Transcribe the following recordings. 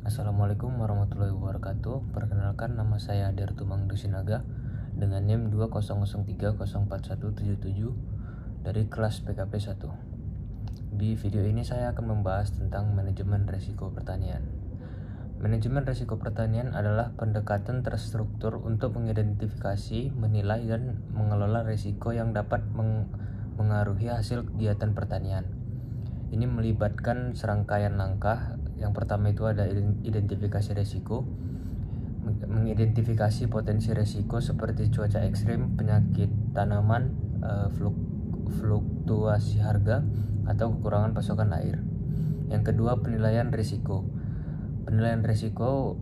Assalamualaikum warahmatullahi wabarakatuh. Perkenalkan, nama saya Adir Tumang Dusinaga dengan NIM 200304177 dari kelas PKP 1. Di video ini saya akan membahas tentang manajemen risiko pertanian. Manajemen risiko pertanian adalah pendekatan terstruktur untuk mengidentifikasi, menilai, dan mengelola risiko yang dapat mengaruhi hasil kegiatan pertanian. Ini melibatkan serangkaian langkah. Yang pertama itu ada identifikasi risiko, mengidentifikasi potensi risiko seperti cuaca ekstrim, penyakit tanaman, fluktuasi harga, atau kekurangan pasokan air. Yang kedua, penilaian risiko. Penilaian risiko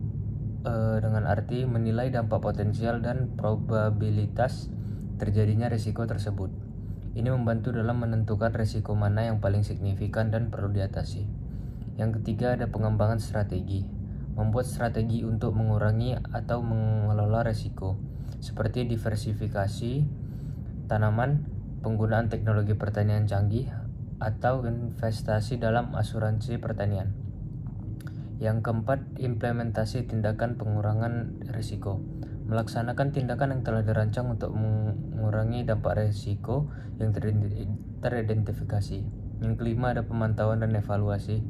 dengan arti menilai dampak potensial dan probabilitas terjadinya risiko tersebut. Ini membantu dalam menentukan risiko mana yang paling signifikan dan perlu diatasi. Yang ketiga ada pengembangan strategi. Membuat strategi untuk mengurangi atau mengelola risiko, seperti diversifikasi tanaman, penggunaan teknologi pertanian canggih, atau investasi dalam asuransi pertanian. Yang keempat, implementasi tindakan pengurangan risiko. Melaksanakan tindakan yang telah dirancang untuk mengurangi dampak risiko yang teridentifikasi. Yang kelima ada pemantauan dan evaluasi.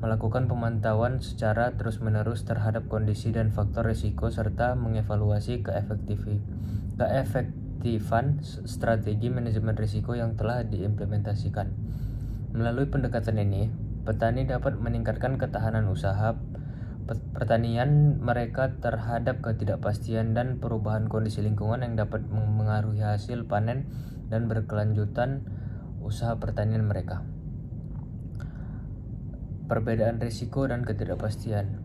Melakukan pemantauan secara terus-menerus terhadap kondisi dan faktor risiko serta mengevaluasi keefektifan strategi manajemen risiko yang telah diimplementasikan. Melalui pendekatan ini, petani dapat meningkatkan ketahanan usaha pertanian mereka terhadap ketidakpastian dan perubahan kondisi lingkungan yang dapat mengaruhi hasil panen dan berkelanjutan usaha pertanian mereka. Perbedaan risiko dan ketidakpastian.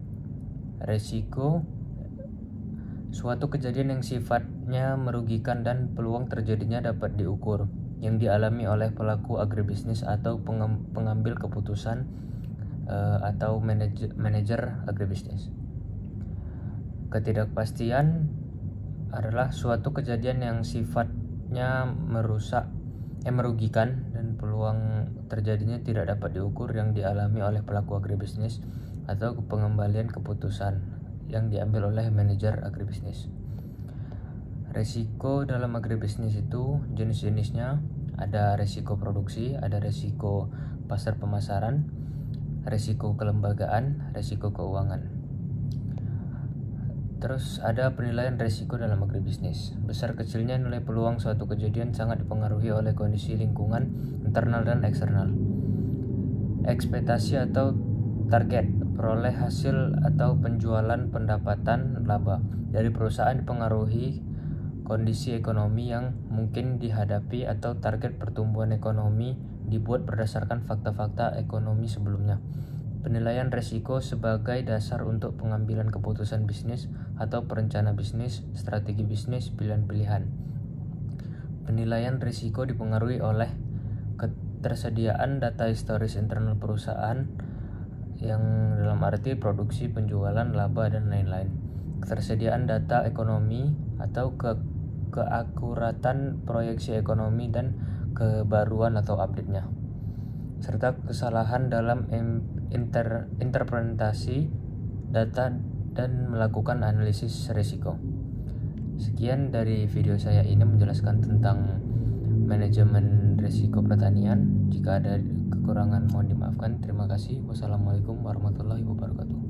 Risiko suatu kejadian yang sifatnya merugikan dan peluang terjadinya dapat diukur, yang dialami oleh pelaku agribisnis atau pengambil keputusan atau manajer agribisnis. Ketidakpastian adalah suatu kejadian yang sifatnya merugikan dan peluang terjadinya tidak dapat diukur, yang dialami oleh pelaku agribisnis atau pengembalian keputusan yang diambil oleh manajer agribisnis. Risiko dalam agribisnis itu jenis-jenisnya ada risiko produksi, ada risiko pasar pemasaran, risiko kelembagaan, risiko keuangan. Terus ada penilaian risiko dalam agribisnis. Besar kecilnya nilai peluang suatu kejadian sangat dipengaruhi oleh kondisi lingkungan internal dan eksternal. Ekspektasi atau target peroleh hasil atau penjualan, pendapatan, laba dari perusahaan dipengaruhi kondisi ekonomi yang mungkin dihadapi atau target pertumbuhan ekonomi dibuat berdasarkan fakta-fakta ekonomi sebelumnya. Penilaian risiko sebagai dasar untuk pengambilan keputusan bisnis atau perencana bisnis, strategi bisnis, pilihan-pilihan. Penilaian risiko dipengaruhi oleh ketersediaan data historis internal perusahaan, yang dalam arti produksi, penjualan, laba, dan lain-lain. Ketersediaan data ekonomi atau keakuratan proyeksi ekonomi dan kebaruan atau update-nya, serta kesalahan dalam interpretasi data dan melakukan analisis risiko. Sekian dari video saya ini menjelaskan tentang manajemen risiko pertanian. Jika ada kekurangan mohon dimaafkan. Terima kasih. Wassalamualaikum warahmatullahi wabarakatuh.